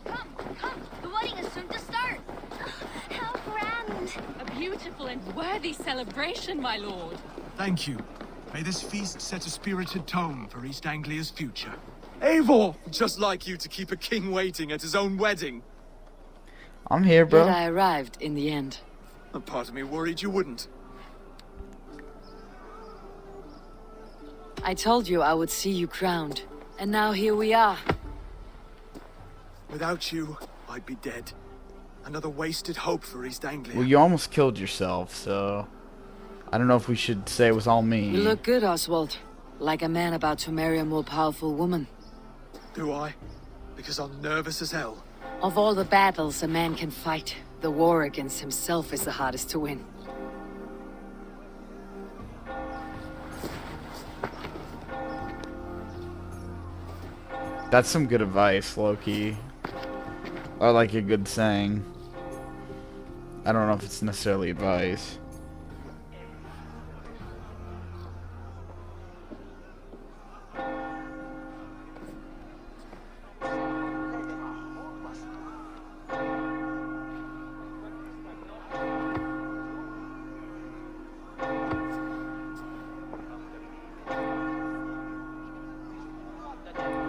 Come, come! The wedding is soon to start! How grand! A beautiful and worthy celebration, my lord. Thank you. May this feast set a spirited tone for East Anglia's future. Eivor! Just like you to keep a king waiting at his own wedding. I'm here, bro. Yet I arrived in the end. A part of me worried you wouldn't. I told you I would see you crowned. And now here we are. Without you, I'd be dead. Another wasted hope for East Anglia. Well, you almost killed yourself, so... I don't know if we should say it was all me. You look good, Oswald. Like a man about to marry a more powerful woman. Do I? Because I'm nervous as hell. Of all the battles a man can fight, the war against himself is the hardest to win. That's some good advice, Loki. Or like a good saying. I don't know if it's necessarily advice.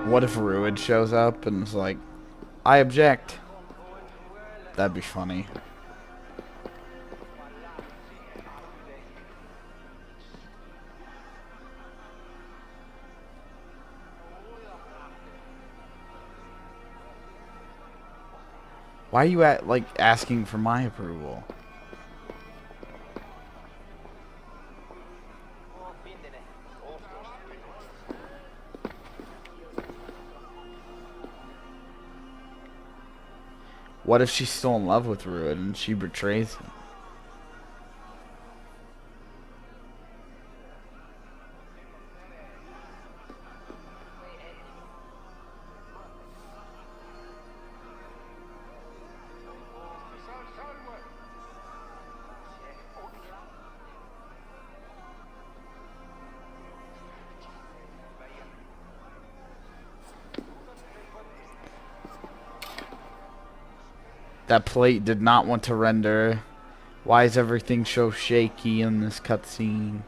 What if Ruid shows up and is like, I object? That'd be funny. Why are you asking for my approval? What if she's still in love with Ruid and she betrays him? That plate did not want to render. Why is everything so shaky in this cutscene?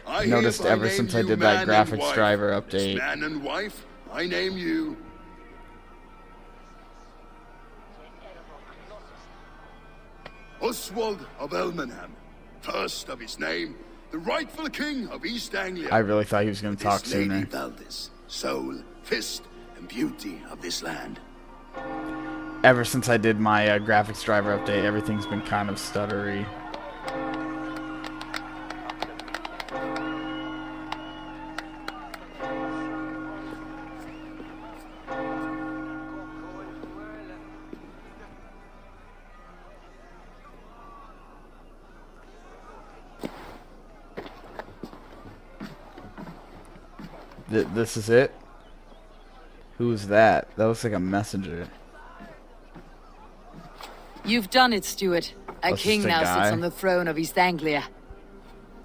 I noticed ever since I did that graphics driver update. Man and wife, I name you. Oswald of Elmenham, first of his name, the rightful king of East Anglia. I really thought he was going to talk sooner. Lady Valdis, soul, fist, and beauty of this land. Ever since I did my graphics driver update, everything's been kind of stuttery. This is it? Who's that? That looks like a messenger. You've done it, Stuart. A king now sits on the throne of East Anglia.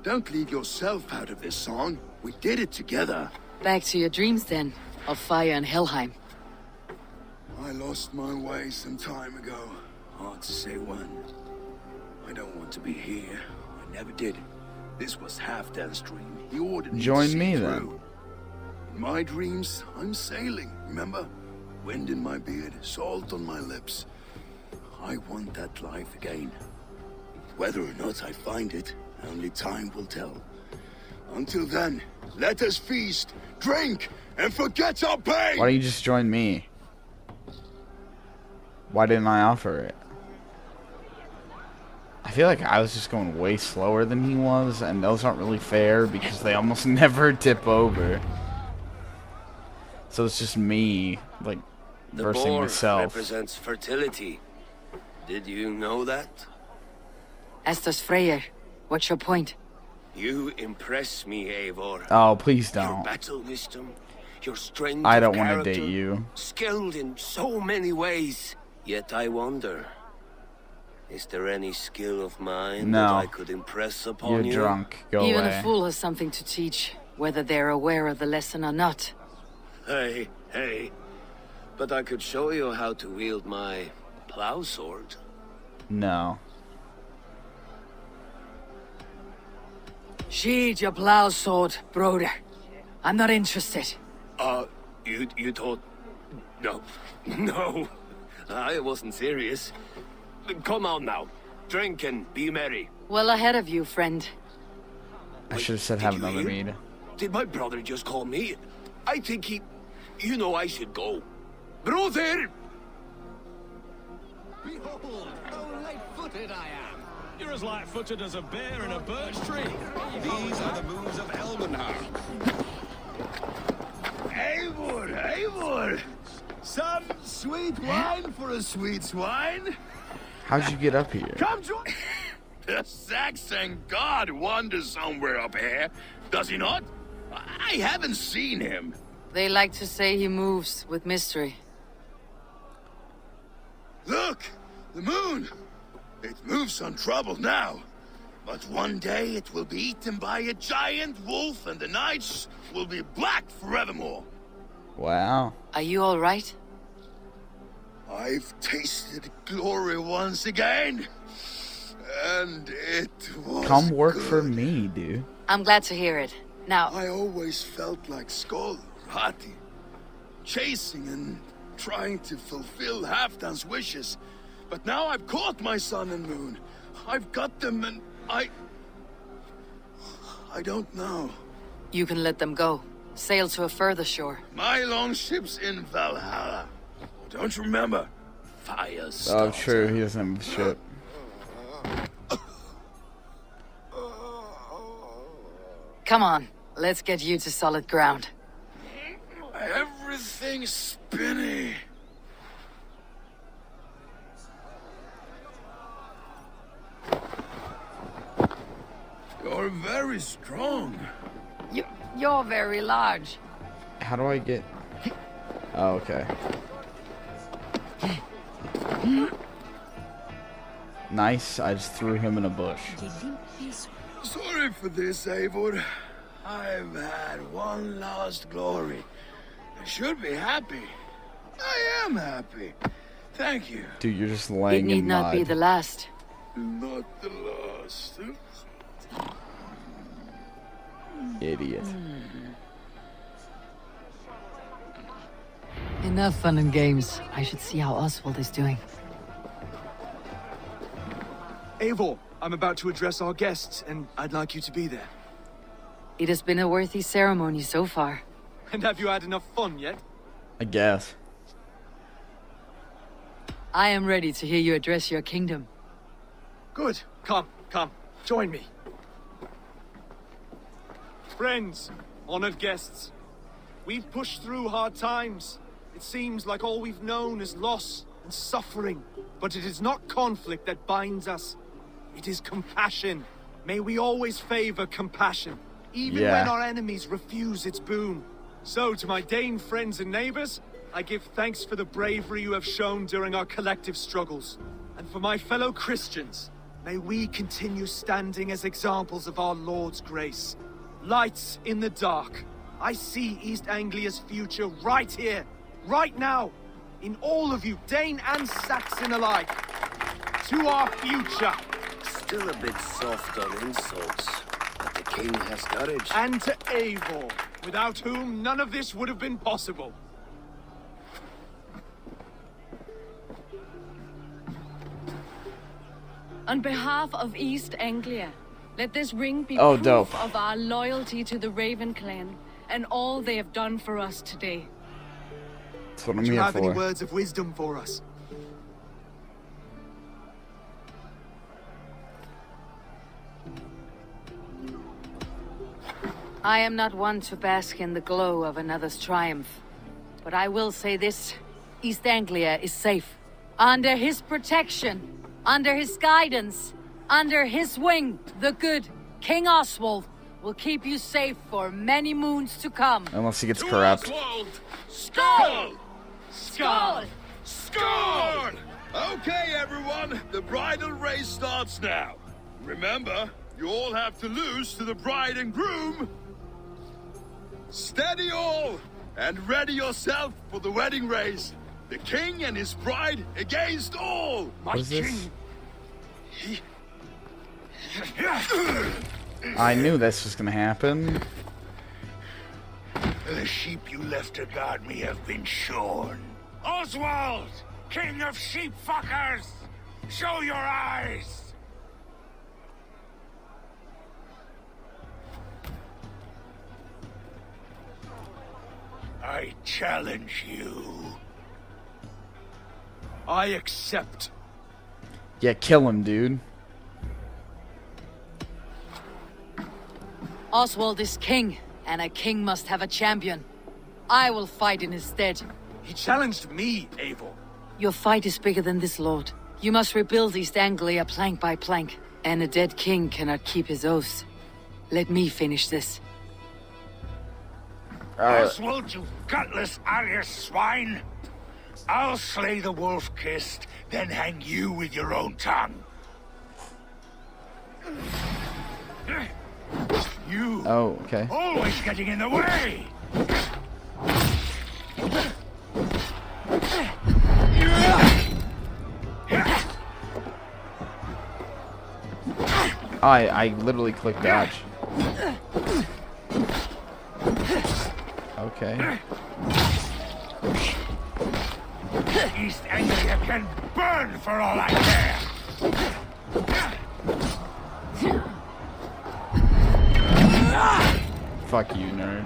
Don't leave yourself out of this song. We did it together. Back to your dreams then, of fire and Helheim. I lost my way some time ago. Hard to say when. I don't want to be here. I never did. This was Halfdan's dream. He ordered me to Join see me through. then. In my dreams, I'm sailing, remember? Wind in my beard, salt on my lips. I want that life again. Whether or not I find it, only time will tell. Until then, let us feast, drink, and forget our pain! Why don't you just join me? Why didn't I offer it? I feel like I was just going way slower than he was, and those aren't really fair because they almost never tip over. So it's just me, like, versing myself. The boar represents fertility. Did you know that? As does Freyr. What's your point? You impress me, Eivor. Oh, please Your don't. battle wisdom, your strength I of don't want to character, date you. skilled in so many ways. Yet I wonder, is there any skill of mine No. that I could impress upon You're you? drunk. Go Even away. a fool has something to teach, whether they're aware of the lesson or not. Hey, hey. But I could show you how to wield my plow sword. No. Sheathe your plow sword, brother. I'm not interested. You thought... No. No. I wasn't serious. Come on now. Drink and be merry. Well ahead of you, friend. I should have said Did have you another hear? mead. Did my brother just call me? I think he... You know I should go. Brother! Behold, how light-footed I am. You're as light-footed as a bear in a birch tree. These are the moves of Elmenhar. Eivor, Eivor! Some sweet wine for a sweet swine? How'd you get up here? Come join... The Saxon god wanders somewhere up here, does he not? I haven't seen him. They like to say he moves with mystery. Look, the moon. It moves untroubled now. But one day it will be eaten by a giant wolf and the nights will be black forevermore. Wow. Are you all right? I've tasted glory once again. And it was Come work good. for me, dude. I'm glad to hear it. Now, I always felt like Skoll, Rati, chasing and trying to fulfill Halfdan's wishes. But now I've caught my sun and moon. I've got them and I don't know. you can let them go. Sail to a further shore. My longship's in Valhalla. Don't you remember? Fire Oh, starter. true. He doesn't have a ship. Come on, let's get you to solid ground. Everything's spinny. You're very strong. You're very large. How do I get... Oh, okay. Nice. I just threw him in a bush. Sorry for this, Eivor. I've had one last glory. I should be happy. I am happy. Thank you. Dude, you're just It laying need in not mud. be the last. Not the last. Idiot. Enough fun and games. I should see how Oswald is doing. Eivor, I'm about to address our guests, and I'd like you to be there. It has been a worthy ceremony so far. And have you had enough fun yet? I guess. I am ready to hear you address your kingdom. Good. Come, join me. Friends, honored guests, we've pushed through hard times. It seems like all we've known is loss and suffering. But it is not conflict that binds us. It is compassion. May we always favor compassion, even when our enemies refuse its boon. So, to my Dane friends and neighbors, I give thanks for the bravery you have shown during our collective struggles. And for my fellow Christians, may we continue standing as examples of our Lord's grace. Lights in the dark. I see East Anglia's future right here, right now, in all of you, Dane and Saxon alike. To our future. Still a bit soft on insults, but the king has courage. And to Eivor, without whom none of this would have been possible. On behalf of East Anglia, let this ring be Oh, proof dope. of our loyalty to the Raven clan and all they have done for us today. That's what I'm Do you here have any for. words of wisdom for us? I am not one to bask in the glow of another's triumph. But I will say this. East Anglia is safe. Under his protection. Under his guidance. Under his wing. The good King Oswald will keep you safe for many moons to come. Unless he gets corrupt. Skull! Skull! Skull! Okay, everyone, the bridal race starts now. Remember, you all have to lose to the bride and groom. Steady all! And ready yourself for the wedding race. The king and his bride against all. What is this? I knew this was gonna happen. The sheep you left to guard me have been shorn. Oswald, king of sheep fuckers, show your eyes. I challenge you. I accept. Yeah, kill him, dude. Oswald is king, and a king must have a champion. I will fight in his stead. He challenged me, Eivor. Your fight is bigger than this, Lord. You must rebuild East Anglia plank by plank, and a dead king cannot keep his oaths. Let me finish this. Oswald, you gutless Arya swine! I'll slay the wolf-kissed, then hang you with your own tongue. You Oh, okay. always getting in the way! I literally clicked dodge. Okay. East Anglia can burn for all I care! Fuck you, nerd.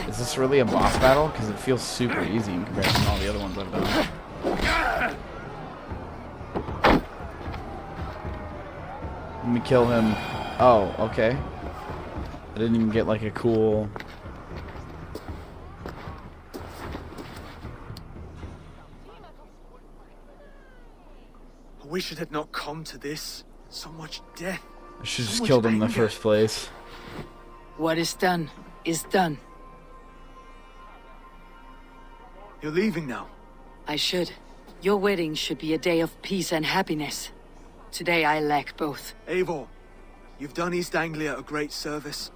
Is this really a boss battle? Because it feels super easy in comparison to all the other ones I've done. Let me kill him. Oh, okay. I didn't even get like a cool... I wish it had not come to this. So much death. I should So just much killed him in the anger. first place. What is done is done. You're leaving now. I should. Your wedding should be a day of peace and happiness. Today I lack both. Eivor, you've done East Anglia a great service.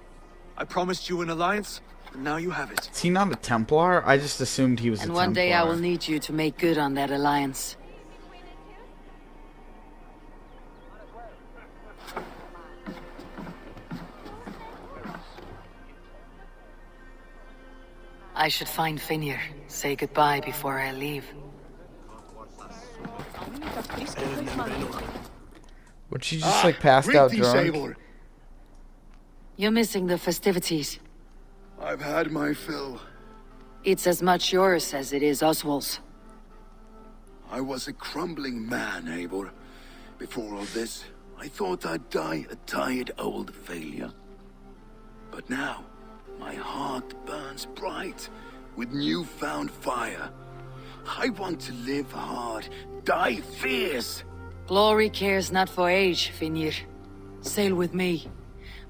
I promised you an alliance, and now you have it. Is he not a Templar? I just assumed he was And a one day I Templar. will need you to make good on that alliance. I should find Finir. Say goodbye before I leave. Would she just like passed out drunk? Eivor. You're missing the festivities. I've had my fill. It's as much yours as it is Oswald's. I was a crumbling man, Eivor. Before all this, I thought I'd die a tired old failure. But now, my heart burns bright with newfound fire. I want to live hard, die fierce. Glory cares not for age, Finir. Sail with me.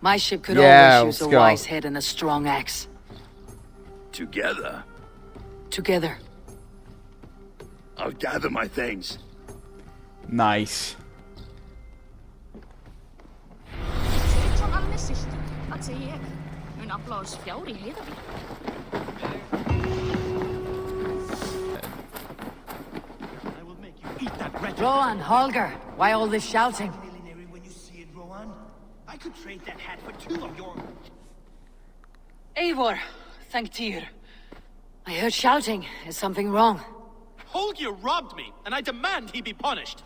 My ship could Yeah, always use a let's go. wise head and a strong axe. Together, Together. I'll gather my things. Nice. Som allra sist, vad säger jag? En applådsfjord i hela vi. Rohan, Holger, why all this shouting? When you see it, Rohan, I could trade that hat for 2 of your... Eivor, thank Tyr. I heard shouting. Is something wrong? Holger robbed me, and I demand he be punished.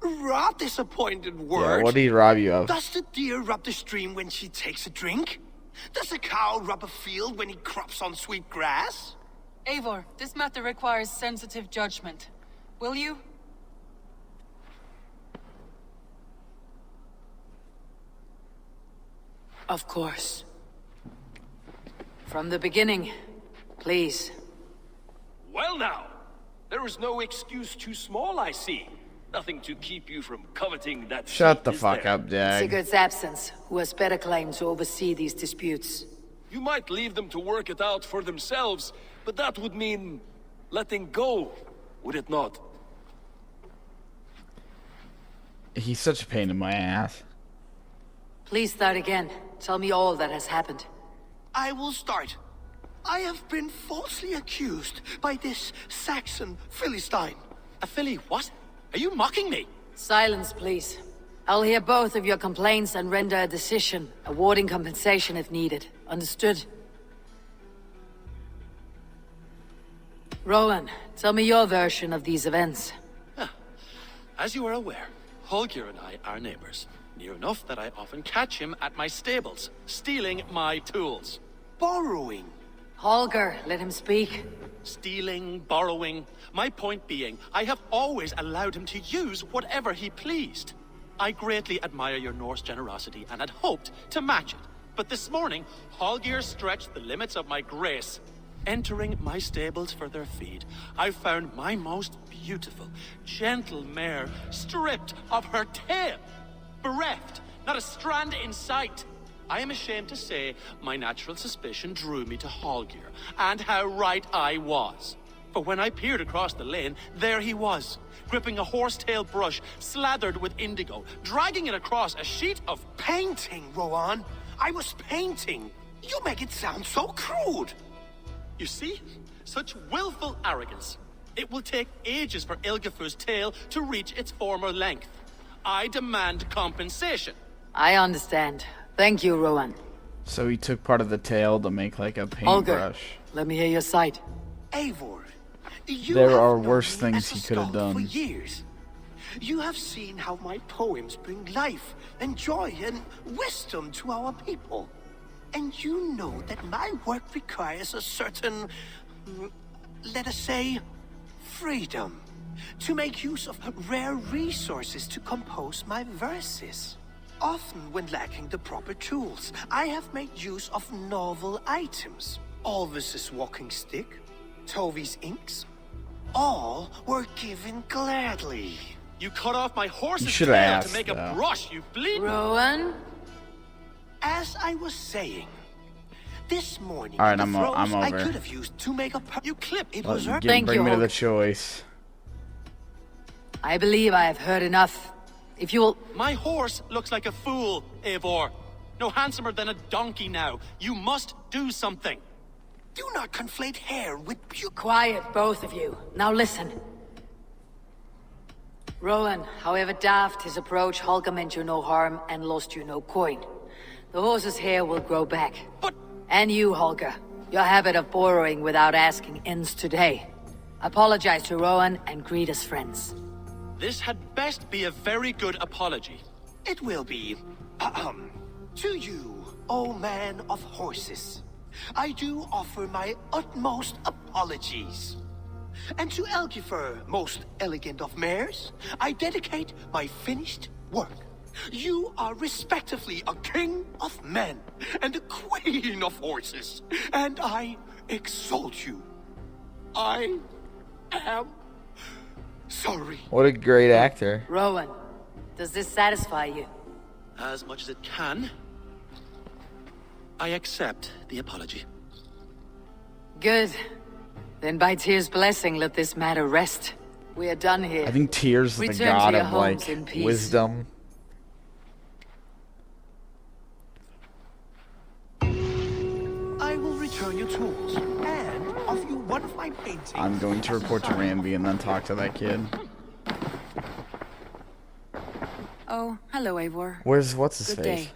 Rob disappointed Yeah, word. what did he rob you of? Does the deer rub the stream when she takes a drink? Does the cow rub a field when he crops on sweet grass? Eivor, this matter requires sensitive judgment. Will you? Of course. From the beginning, please. Well now, there is no excuse too small, I see. Nothing to keep you from coveting that Shut seat, the is fuck there? up, Dag. Sigurd's absence, who has better claim to oversee these disputes. You might leave them to work it out for themselves, but that would mean letting go, would it not? He's such a pain in my ass. Please start again. Tell me all that has happened. I will start. I have been falsely accused by this Saxon Philistine. A filly what? Are you mocking me? Silence, please. I'll hear both of your complaints and render a decision, awarding compensation if needed. Understood? Rowan, tell me your version of these events. As you are aware, Holger and I are neighbors. Near enough that I often catch him at my stables, stealing my tools. Borrowing. Holger, let him speak. Stealing, borrowing. My point being, I have always allowed him to use whatever he pleased. I greatly admire your Norse generosity and had hoped to match it. But this morning, Holger stretched the limits of my grace. Entering my stables for their feed, I found my most beautiful, gentle mare stripped of her tail. Bereft, not a strand in sight. I am ashamed to say my natural suspicion drew me to Holger, and how right I was. For when I peered across the lane, there he was, gripping a horsetail brush slathered with indigo, dragging it across a sheet of... Painting, Rowan. I was painting. You make it sound so crude. You see? Such willful arrogance. It will take ages for Ilgafur's tail to reach its former length. I demand compensation. I understand. Thank you, Rowan. So he took part of the tail to make like a Holger, paintbrush. let me hear your side. Eivor, you There have are known worse me things as a he could have scout for done. years. You have seen how my poems bring life and joy and wisdom to our people. And you know that my work requires a certain, let us say, freedom to make use of rare resources to compose my verses. Often when lacking the proper tools, I have made use of novel items. Alvis's walking stick, Tovi's inks, all were given gladly. You cut off my horse's should tail have to asked, make a though. brush, you bleed. Rowan? As I was saying, this morning, All right, the I'm throws I over. could have used to make a you clip. It was her. Thank Bring you, me to the Holger. choice. I believe I have heard enough. If you will... My horse looks like a fool, Eivor. No handsomer than a donkey now. You must do something. Do not conflate hair with Quiet, both of you. Now listen. Rowan, however daft his approach, Holger meant you no harm and lost you no coin. The horse's hair will grow back. But... And you, Holger. Your habit of borrowing without asking ends today. Apologize to Rowan and greet as friends. This had best be a very good apology. It will be. To you, O man of horses, I do offer my utmost apologies. And to Elgifer, most elegant of mares, I dedicate my finished work. You are respectively a king of men and a queen of horses, and I exalt you. I am sorry. What a great actor. Rowan, does this satisfy you? As much as it can. I accept the apology. Good. Then by Tyr's blessing, let this matter rest. We are done here. I think Tears is the Return god to your of homes like in peace. wisdom. I will return your tools and offer you one of my paintings. I'm going to report to Ramby and then talk to that kid. Oh, hello, Eivor. Where's what's his Good face? day.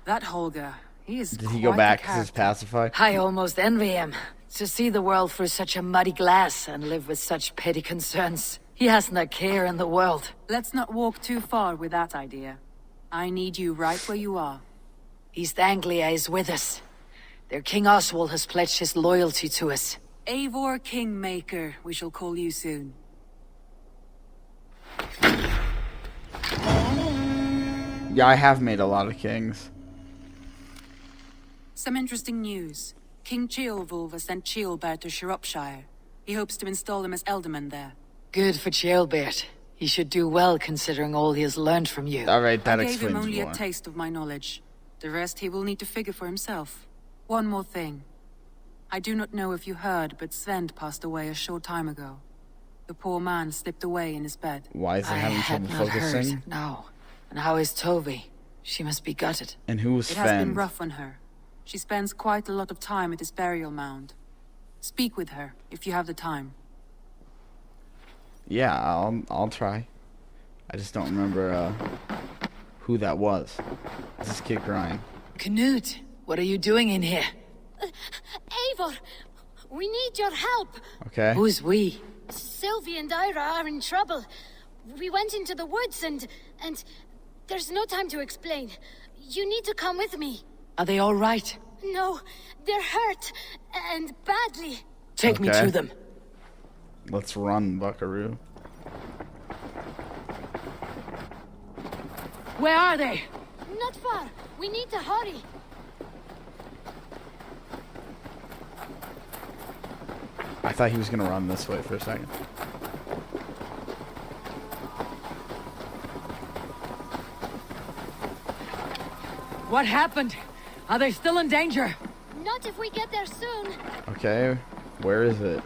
That Holger, he is Did he go quite back a because he's character. pacified? I almost envy him. To see the world through such a muddy glass and live with such petty concerns. He hasn't a care in the world. Let's not walk too far with that idea. I need you right where you are. East Anglia is with us. Their King Oswald has pledged his loyalty to us. Eivor Kingmaker, we shall call you soon. Yeah, I have made a lot of kings. Some interesting news. King Ceolwulf has sent Ceolbert to Shropshire. He hopes to install him as Elderman there. Good for Ceolbert. He should do well considering all he has learned from you. Alright, that I gave him explains only more. a taste of my knowledge. The rest he will need to figure for himself. One more thing. I do not know if you heard, but Svend passed away a short time ago. The poor man slipped away in his bed. Why is it I having had trouble not heard. focusing? No. And how is Toby? She must be gutted. And who was It has been Fen? rough on her. She spends quite a lot of time at his burial mound. Speak with her, if you have the time. Yeah, I'll try. I just don't remember who that was. Is this kid crying? Knut, what are you doing in here? Eivor, we need your help. Okay. Who's we? Sylvie and Ira are in trouble. We went into the woods and there's no time to explain. You need to come with me. Are they all right? No, they're hurt and badly. Take me Okay. to them. Let's run, buckaroo. Where are they? Not far. We need to hurry. I thought he was gonna run this way for a second. What happened? Are they still in danger? Not if we get there soon. Okay, where is it?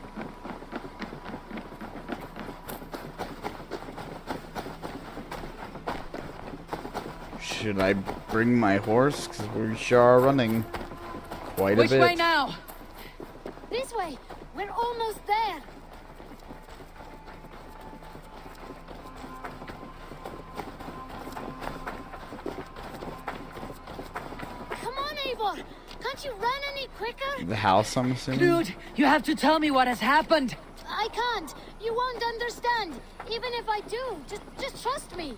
Should I bring my horse? Because we sure are running quite a Which bit. way now? This way. We're almost there. Come on, Eivor. Can't you run any quicker? The house, I'm assuming? Knut, you have to tell me what has happened. I can't. You won't understand. Even if I do, just trust me.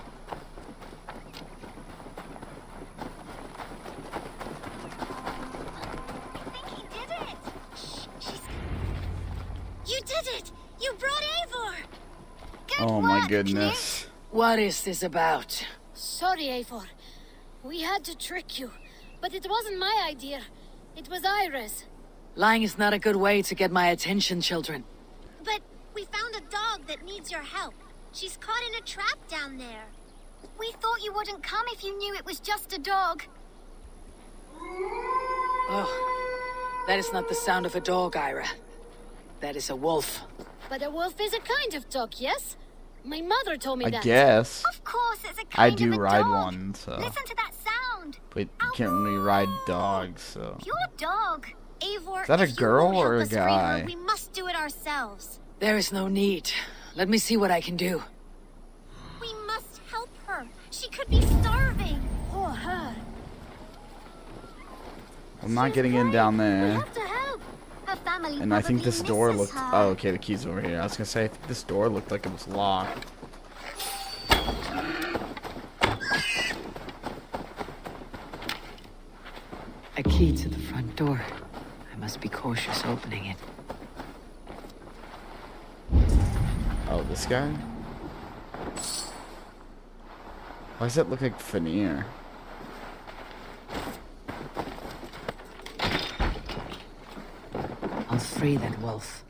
I think he did it. You did it! You brought Eivor! Good Oh my work, goodness. What is this about? Sorry, Eivor. We had to trick you. But it wasn't my idea. It was Ira's. Lying is not a good way to get my attention, children. But we found a dog that needs your help. She's caught in a trap down there. We thought you wouldn't come if you knew it was just a dog. Oh, that is not the sound of a dog, Ira. That is a wolf. But a wolf is a kind of dog, yes? My mother told me I that. guess. Of course, it's a I kind do of a ride dog. one, so. Listen to that sound. But you can't really ride dogs, so. Pure dog. Eivor, Is that a if you girl won't help or a us free her, guy? we must do it ourselves. There is no need. Let me see what I can do. We must help her. She could be starving. Poor her. I'm not She's getting in crying. down We there. have to help. Her family And I think probably this door misses looked. her. Oh, okay, the key's over here. I was gonna say, I think this door looked like it was locked. A key to the front door. I must be cautious opening it. Oh, this guy? Why does that look like veneer? I'll free that wolf.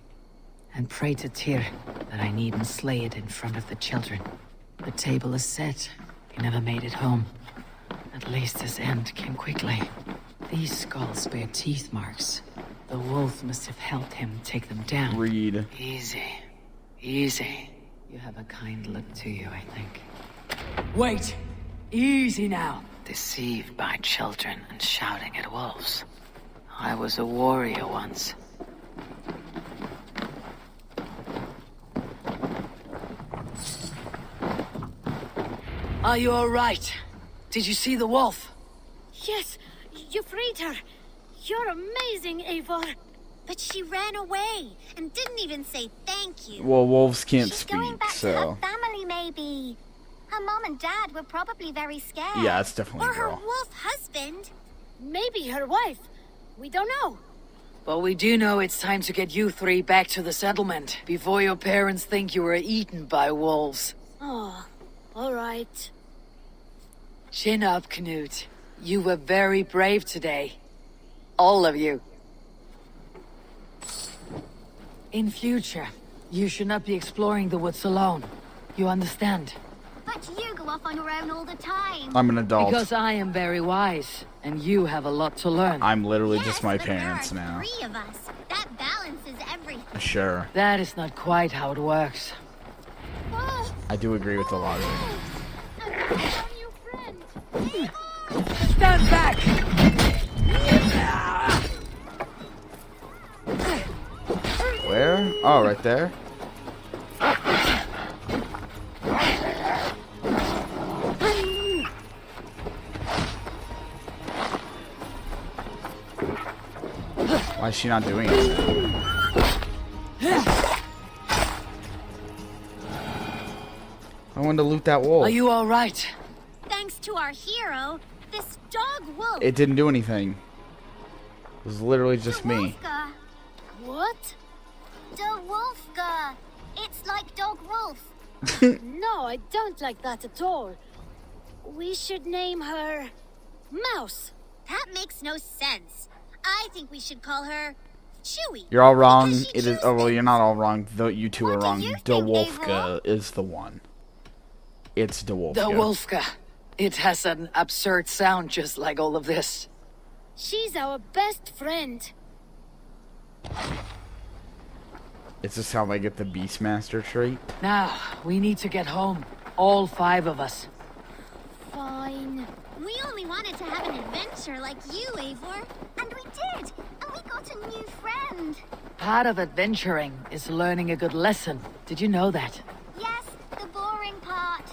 And pray to Tyr that I needn't slay it in front of the children. The table is set. He never made it home. At least his end came quickly. These skulls bear teeth marks. The wolf must have helped him take them down. Read. Easy. Easy. You have a kind look to you, I think. Wait! Easy now! Deceived by children and shouting at wolves. I was a warrior once. Are you alright? Did you see the wolf? Yes, you freed her. You're amazing, Eivor. But she ran away and didn't even say thank you. Well, wolves can't She's speak, going back to so. her family, maybe. Her mom and dad were probably very scared. Yeah, it's definitely Or a her girl. wolf husband. Maybe her wife. We don't know. But we do know it's time to get you three back to the settlement before your parents think you were eaten by wolves. Oh, all right. Chin up, Knut. You were very brave today. All of you. In future, you should not be exploring the woods alone. You understand? But you go off on your own all the time. I'm an adult. Because I am very wise, and you have a lot to learn. I'm literally Yes, just my but parents there are now. 3 of us. That balances everything. everything. Sure. That is not quite how it works. Oh, I do agree with the logic. I found our new friend. Stand back! Where? Oh, right there. Why is she not doing it? I wanted to loot that wolf. Are you all right? Thanks to our hero, this dog wolf. It didn't do anything. It was literally just me. Wolfga. What? The Wolfga. It's like dog wolf. No, I don't like that at all. We should name her Mouse. That makes no sense. I think we should call her Chewy. You're all wrong. Because she It is. chews Oh well, things. you're not all wrong. Though you two What are do wrong. you De think, Wolfga is the one. It's De Wolfga. The Wolfga. It has an absurd sound just like all of this. She's our best friend. Is this how I get the Beastmaster trait? Now, we need to get home. All 5 of us. Fine. We only wanted to have an adventure like you, Eivor. And we did. And we got a new friend. Part of adventuring is learning a good lesson. Did you know that? Yes, the boring part.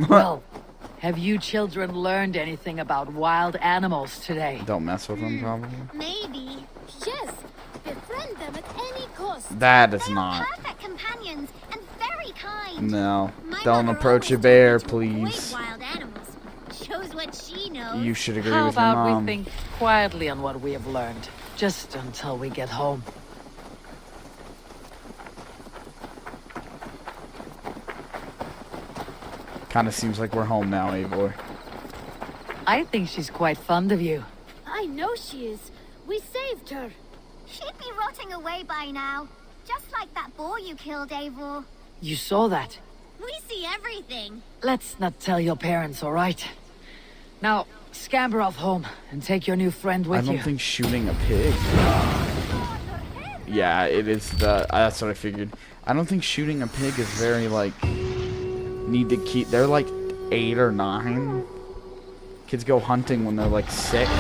Well, have you children learned anything about wild animals today? Don't mess with them, probably. Maybe. Yes. Befriend them at any cost. That is They are not. perfect companions and very kind. No. My Don't mother approach a always bear, told me to avoid please. wild animals. Shows what she knows. You should agree How with your about mom. we think quietly on what we have learned, just until we get home? Kind of seems like we're home now, Eivor. I think she's quite fond of you. I know she is. We saved her. She'd be rotting away by now. Just like that boar you killed, Eivor. You saw that. We see everything. Let's not tell your parents, all right? Now, scamper off home and take your new friend with I don't you. think shooting a pig. Yeah, it is the. That's what I figured. I don't think shooting a pig is very like. Need to keep. They're like 8 or 9. Kids go hunting when they're like 6.